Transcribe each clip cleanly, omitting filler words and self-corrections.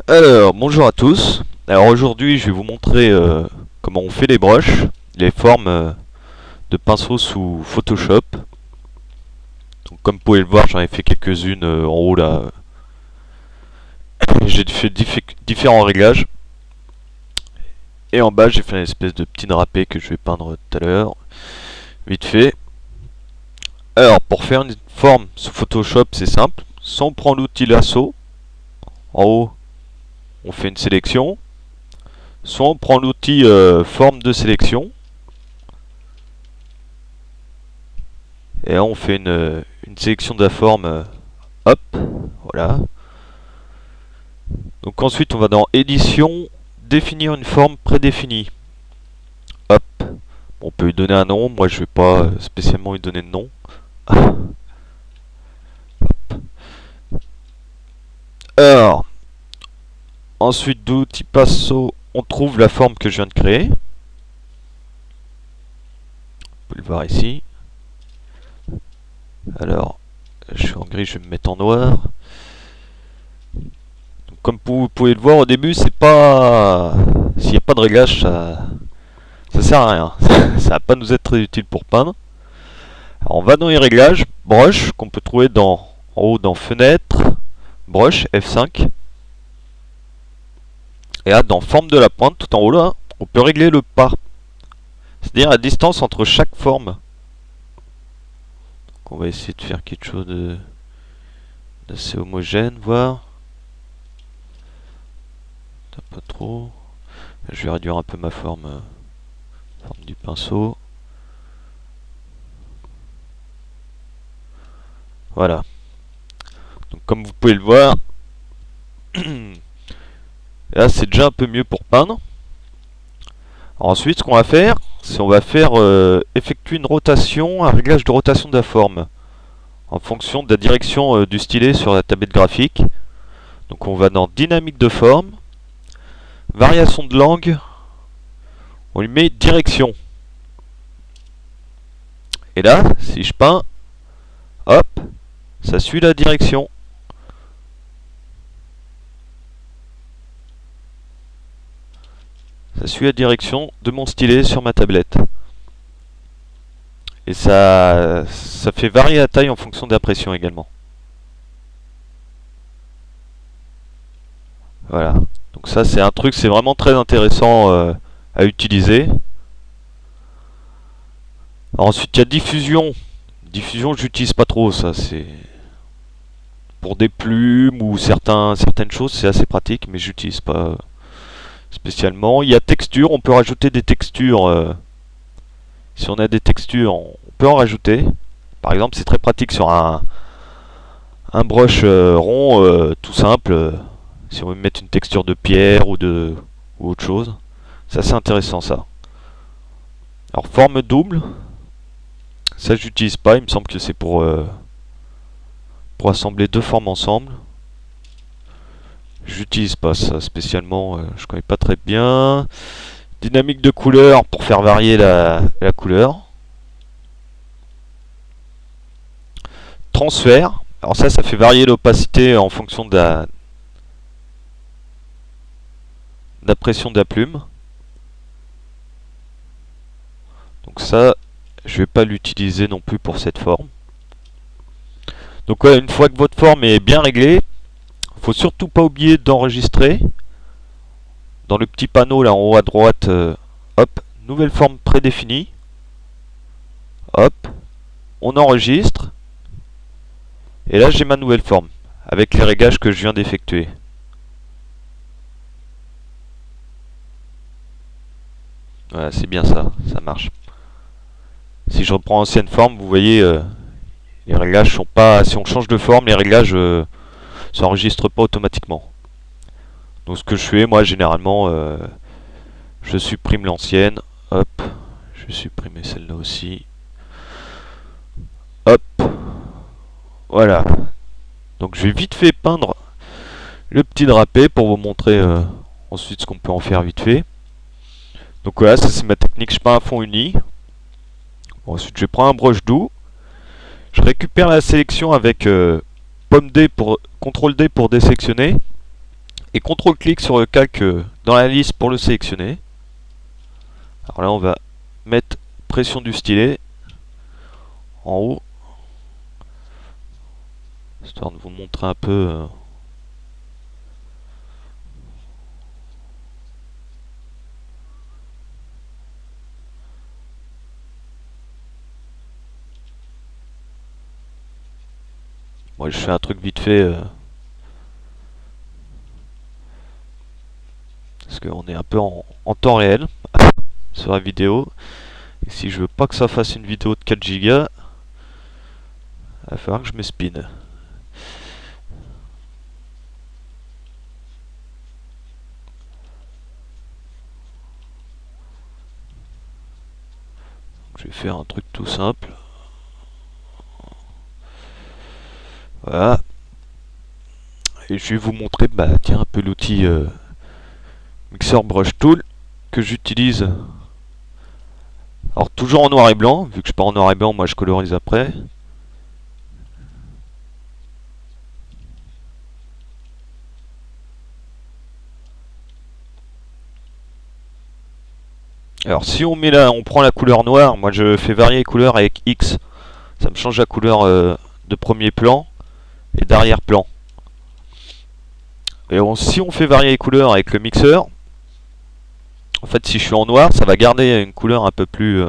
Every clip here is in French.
Alors, bonjour à tous. Alors aujourd'hui, je vais vous montrer comment on fait les broches, les formes de pinceaux sous Photoshop. Donc, comme vous pouvez le voir, j'en ai fait quelques-unes en haut là. J'ai fait différents réglages. Et en bas, j'ai fait une espèce de petit drapé que je vais peindre tout à l'heure. Vite fait. Alors, pour faire une forme sous Photoshop, c'est simple. Soit on prend l'outil lasso. En haut, on fait une sélection. Soit on prend l'outil forme de sélection. Et là on fait une sélection de la forme. Hop, voilà. Donc ensuite on va dans édition, définir une forme prédéfinie. Hop, on peut lui donner un nom, moi je vais pas spécialement lui donner de nom. Alors, ensuite d'outil pinceau, on trouve la forme que je viens de créer. Vous pouvez le voir ici. Alors, je suis en gris, je vais me mettre en noir. Donc, comme vous pouvez le voir au début, c'est pas... S'il n'y a pas de réglage, ça sert à rien. Ça va pas nous être très utile pour peindre. Alors, on va dans les réglages, brush, qu'on peut trouver en haut dans fenêtre, brush, F5. Et là, dans forme de la pointe, tout en haut là, on peut régler le pas. C'est-à-dire la distance entre chaque forme. Donc, on va essayer de faire quelque chose d'assez homogène, voir. Pas trop. Je vais réduire un peu ma forme du pinceau. Voilà. Donc comme vous pouvez le voir, là c'est déjà un peu mieux pour peindre. Alors ensuite ce qu'on va faire, c'est on va faire effectuer une rotation, un réglage de rotation de la forme en fonction de la direction du stylet sur la tablette graphique. Donc on va dans dynamique de forme, variation de langue, on lui met direction. Et là, si je peins, hop, ça suit la direction. Ça suit la direction de mon stylet sur ma tablette. Et ça fait varier la taille en fonction de la pression également. Voilà. Donc ça c'est un truc, c'est vraiment très intéressant à utiliser. Alors ensuite il y a diffusion. Diffusion j'utilise pas trop, ça c'est... Pour des plumes ou certaines choses c'est assez pratique, mais j'utilise pas spécialement. Il y a texture, on peut rajouter des textures. Si on a des textures, on peut en rajouter. Par exemple c'est très pratique sur un brush rond tout simple. Si on veut mettre une texture de pierre ou autre chose. C'est assez intéressant ça. Alors forme double. Ça j'utilise pas, il me semble que c'est pour assembler deux formes ensemble. J'utilise pas ça spécialement, je connais pas très bien. Dynamique de couleur pour faire varier la couleur. Transfert. Alors ça fait varier l'opacité en fonction de la pression de la plume. Donc ça, je vais pas l'utiliser non plus pour cette forme. Donc ouais, une fois que votre forme est bien réglée, faut surtout pas oublier d'enregistrer. Dans le petit panneau là en haut à droite, hop, nouvelle forme prédéfinie. Hop, on enregistre. Et là j'ai ma nouvelle forme, avec les réglages que je viens d'effectuer. Voilà, c'est bien ça, ça marche. Si je reprends l'ancienne forme, vous voyez, les réglages sont pas... Si on change de forme, les réglages s'enregistrent pas automatiquement. Donc ce que je fais, moi, généralement, je supprime l'ancienne. Hop, je vais supprimer celle-là aussi. Hop, voilà. Donc je vais vite fait peindre le petit drapé pour vous montrer ensuite ce qu'on peut en faire vite fait. Donc voilà, ça c'est ma technique, je peins un fond uni. Bon, ensuite je prends un brush doux. Je récupère la sélection avec pomme D pour CTRL D pour désélectionner. et CTRL-clic sur le calque dans la liste pour le sélectionner. Alors là on va mettre pression du stylet en haut, histoire de vous montrer un peu. Moi je fais un truc vite fait parce qu'on est un peu en temps réel sur la vidéo. Et si je veux pas que ça fasse une vidéo de 4 Go, il va falloir que je me spin. Je vais faire un truc tout simple. Voilà. Et je vais vous montrer tiens, un peu l'outil Mixer Brush Tool que j'utilise. Alors toujours en noir et blanc, vu que je pars en noir et blanc, moi je colorise après. Alors si on met là, on prend la couleur noire, moi je fais varier les couleurs avec X. Ça me change la couleur de premier plan et d'arrière-plan. Et si on fait varier les couleurs avec le mixeur, en fait si je suis en noir, ça va garder une couleur un peu plus...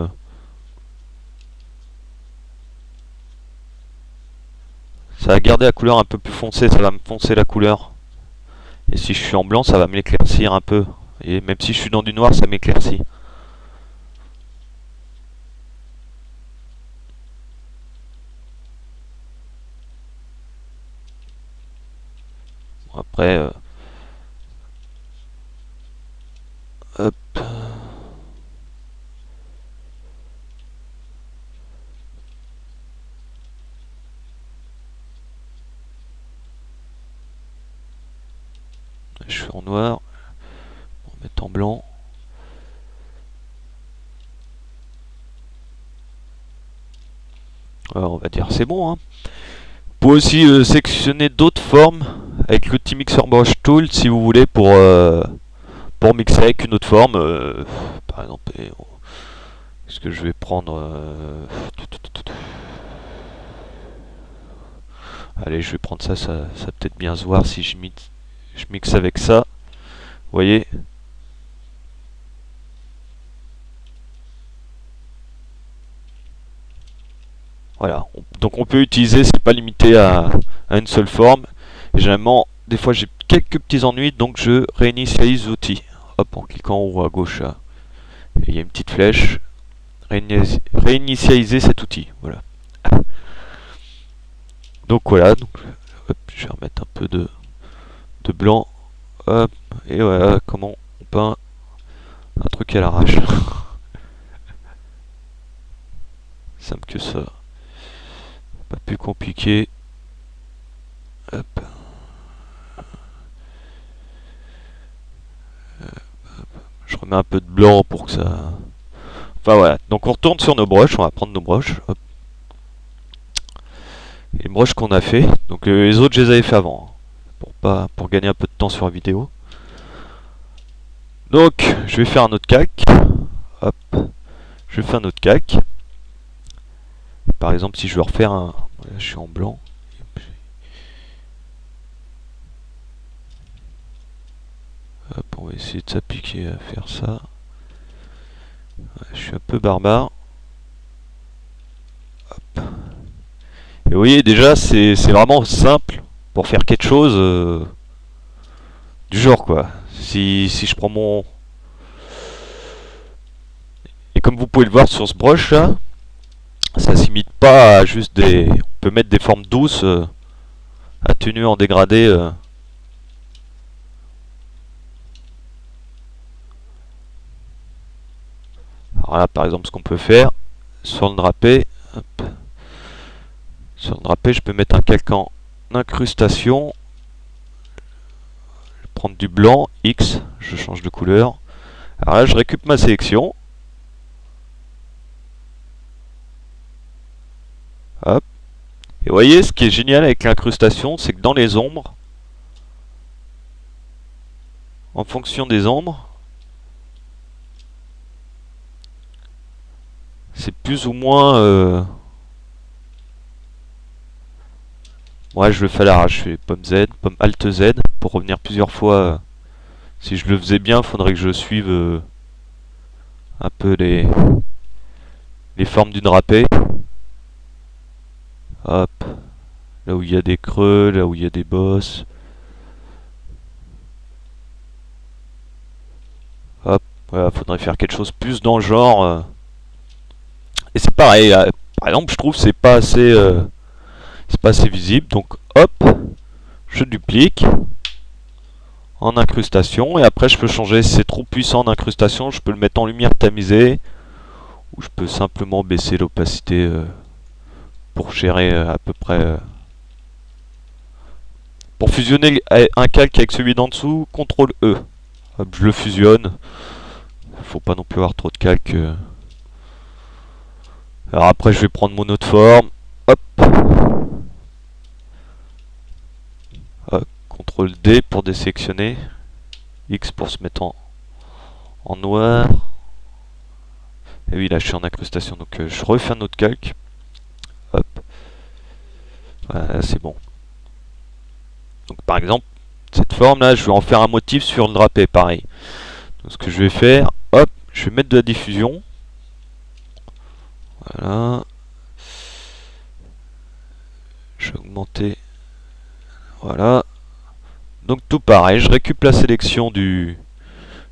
ça va garder la couleur un peu plus foncée, ça va me foncer la couleur. Et si je suis en blanc, ça va m'éclaircir un peu. Et même si je suis dans du noir, ça m'éclaircit. Après... hop. Je suis en noir. On va mettre en blanc. Alors, on va dire c'est bon. Hein. Vous pouvez aussi sélectionner d'autres formes avec l'outil Mixer Brush Tool si vous voulez pour mixer avec une autre forme. Par exemple, est-ce que je vais prendre... allez, je vais prendre ça, ça va peut-être bien se voir si je mixe avec ça. Vous voyez ? Voilà, donc on peut utiliser, c'est pas limité à une seule forme. Et généralement, des fois j'ai quelques petits ennuis, donc je réinitialise l'outil. Hop, en cliquant en haut à gauche là. Et il y a une petite flèche. Réinitialiser cet outil. Voilà. Donc voilà, donc, hop, je vais remettre un peu de blanc. Hop, et voilà comment on peint un truc à l'arrache. Simple que ça. Pas plus compliqué. Hop. Je remets un peu de blanc pour que ça... Enfin voilà, donc on retourne sur nos brushes, on va prendre nos brushes. Hop. Les brushes qu'on a fait, donc les autres je les avais fait avant, pour gagner un peu de temps sur la vidéo. Donc je vais faire un autre calque. Hop. Je vais faire un autre calque. Par exemple si je veux refaire un... Là, je suis en blanc. Hop, on va essayer de s'appliquer à faire ça. Ouais, je suis un peu barbare. Hop. Et vous voyez déjà c'est vraiment simple pour faire quelque chose du genre quoi. Si je prends mon... Et comme vous pouvez le voir sur ce brush là, ça s'imite pas à juste des... On peut mettre des formes douces, atténuées en dégradé. Alors là par exemple ce qu'on peut faire, sur le drapé, hop. Sur le drapé je peux mettre un calque en incrustation. Je vais prendre du blanc, X, je change de couleur. Alors là je récupère ma sélection. Hop. Et vous voyez, ce qui est génial avec l'incrustation, c'est que dans les ombres, en fonction des ombres, c'est plus ou moins... Ouais, je le fais à l'arrache. Je fais pomme Z, pomme Alt Z pour revenir plusieurs fois. Si je le faisais bien, il faudrait que je suive un peu les formes d'une drapée. Hop, là où il y a des creux, là où il y a des bosses. Hop, voilà, faudrait faire quelque chose plus dans le genre. Et c'est pareil, par exemple, je trouve que c'est pas assez visible. Donc hop, je duplique en incrustation et après je peux changer si c'est trop puissant en incrustation, je peux le mettre en lumière tamisée ou je peux simplement baisser l'opacité pour gérer à peu près pour fusionner un calque avec celui d'en dessous, CTRL E. Hop, je le fusionne. Faut pas non plus avoir trop de calque. Alors après je vais prendre mon autre forme. Hop. CTRL D pour désélectionner. X pour se mettre en noir. Et oui, là je suis en incrustation, donc je refais un autre calque. Hop. Voilà, c'est bon. Donc par exemple, cette forme là, je vais en faire un motif sur le drapé, pareil. Donc ce que je vais faire, hop, je vais mettre de la diffusion. Voilà. Je vais augmenter. Voilà. Donc tout pareil, je récupère la sélection du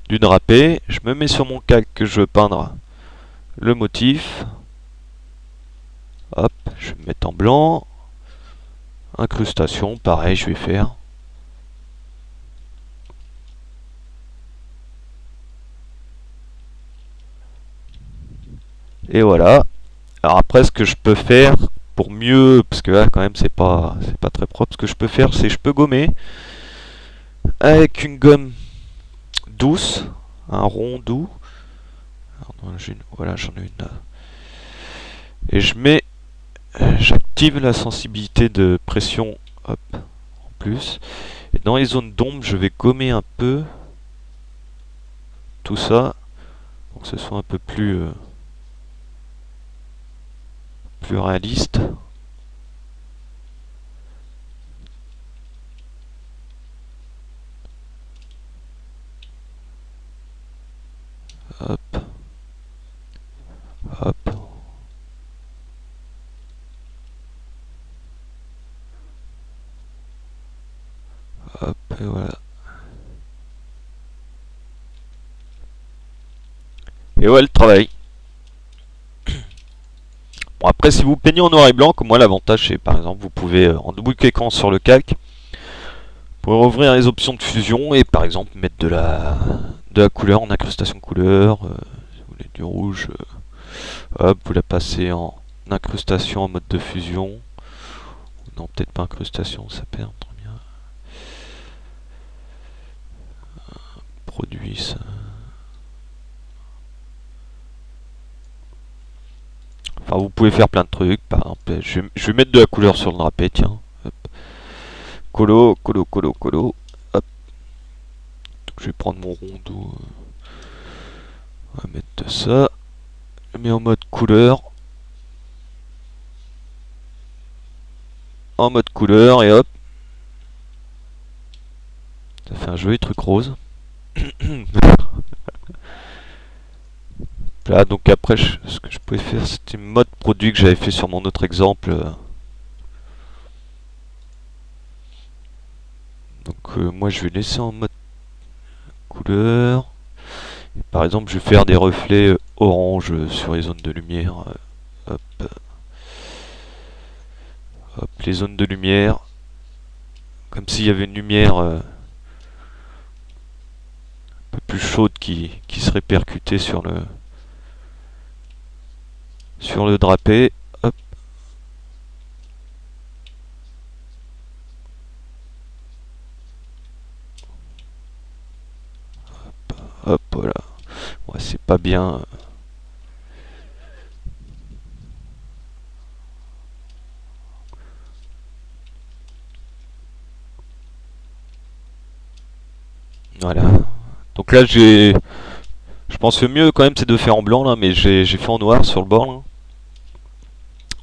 drapé, je me mets sur mon calque que je veux peindre le motif. Hop, je vais me mettre en blanc. Incrustation, pareil, je vais faire. Et voilà. Alors après, ce que je peux faire pour mieux, parce que là quand même c'est pas très propre, ce que je peux faire, c'est je peux gommer avec une gomme douce, un rond doux. Voilà, j'en ai une là. Et j'active la sensibilité de pression, hop, en plus. Et dans les zones d'ombre, je vais gommer un peu tout ça pour que ce soit un peu plus réaliste. Hop, hop. Hop, et voilà. Et voilà le travail. Bon, après, si vous peignez en noir et blanc, comme moi, l'avantage, c'est par exemple, vous pouvez, en double-cliquant sur le calque, vous pouvez rouvrir les options de fusion et par exemple mettre de la couleur en incrustation couleur. Si vous voulez du rouge, hop, vous la passez en incrustation en mode de fusion. Non, peut-être pas incrustation, ça perd très bien. Produit ça. Enfin, vous pouvez faire plein de trucs. Par exemple, je vais mettre de la couleur sur le drapé, tiens. Hop. Colo, colo, colo, colo. Hop. Donc, je vais prendre mon rondeau. On va mettre de ça. Je mets en mode couleur. En mode couleur et hop. Ça fait un joli truc rose. Là, donc après, ce que je pouvais faire, c'était mode produit que j'avais fait sur mon autre exemple. Donc moi, je vais laisser en mode couleur. Et par exemple, je vais faire des reflets orange sur les zones de lumière. Hop, hop, les zones de lumière. Comme s'il y avait une lumière un peu plus chaude qui se répercutait sur le drapé. Hop. Hop, voilà. Ouais, c'est pas bien. Voilà. Donc là je pense que le mieux quand même c'est de faire en blanc là, mais j'ai fait en noir sur le bord là.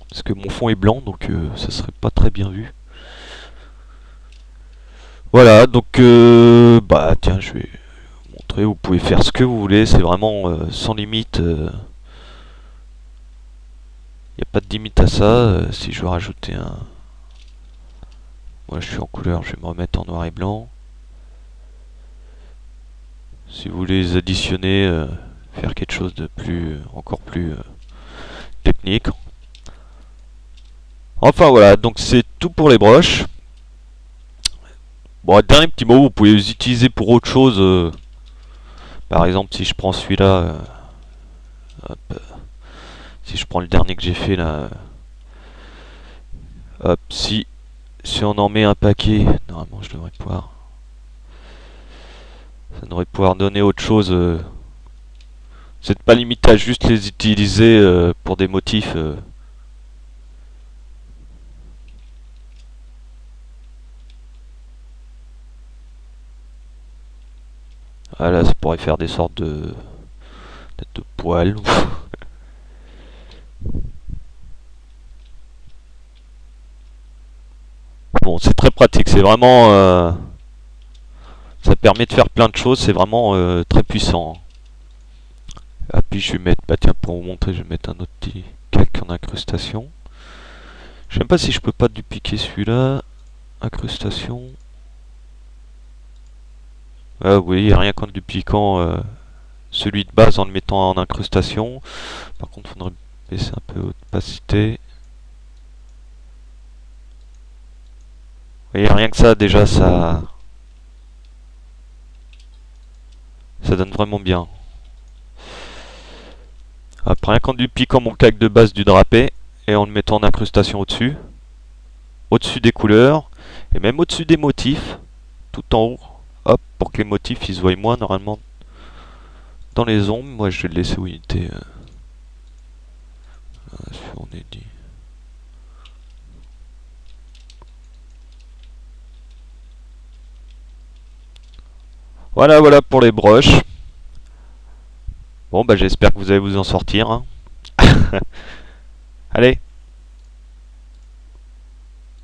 Parce que mon fond est blanc, donc ça serait pas très bien vu. Voilà, donc bah tiens, je vais vous montrer, vous pouvez faire ce que vous voulez, c'est vraiment sans limite. Il n'y a pas de limite à ça. Si je veux rajouter un... Moi je suis en couleur, je vais me remettre en noir et blanc. Si vous voulez les additionner, faire quelque chose de plus, encore plus technique. Enfin voilà, donc c'est tout pour les broches. Bon, dernier petit mot, vous pouvez les utiliser pour autre chose. Par exemple, si je prends celui-là, hop, si je prends le dernier que j'ai fait là, hop, si on en met un paquet, normalement je devrais pouvoir, ça devrait pouvoir donner autre chose. Vous n'êtes pas limité à juste les utiliser pour des motifs. Voilà, ça pourrait faire des sortes de, peut-être de poils. Bon, c'est très pratique, c'est vraiment... ça permet de faire plein de choses, c'est vraiment très puissant. Ah, puis je vais mettre, bah tiens, pour vous montrer, je vais mettre un autre petit calque en incrustation. Je sais même pas si je peux pas dupliquer celui-là. Incrustation. Ah oui, rien qu'en dupliquant celui de base en le mettant en incrustation. Par contre, il faudrait baisser un peu l'opacité. Vous voyez, rien que ça, déjà, ça donne vraiment bien. Après, rien qu'en dupliquant mon calque de base du drapé et en le mettant en incrustation au-dessus des couleurs, et même au-dessus des motifs, tout en haut, hop, pour que les motifs ils se voient moins normalement dans les ombres. Moi je vais le laisser où il était. On est dit. Voilà, voilà pour les broches. Bon, bah j'espère que vous allez vous en sortir. Hein. Allez,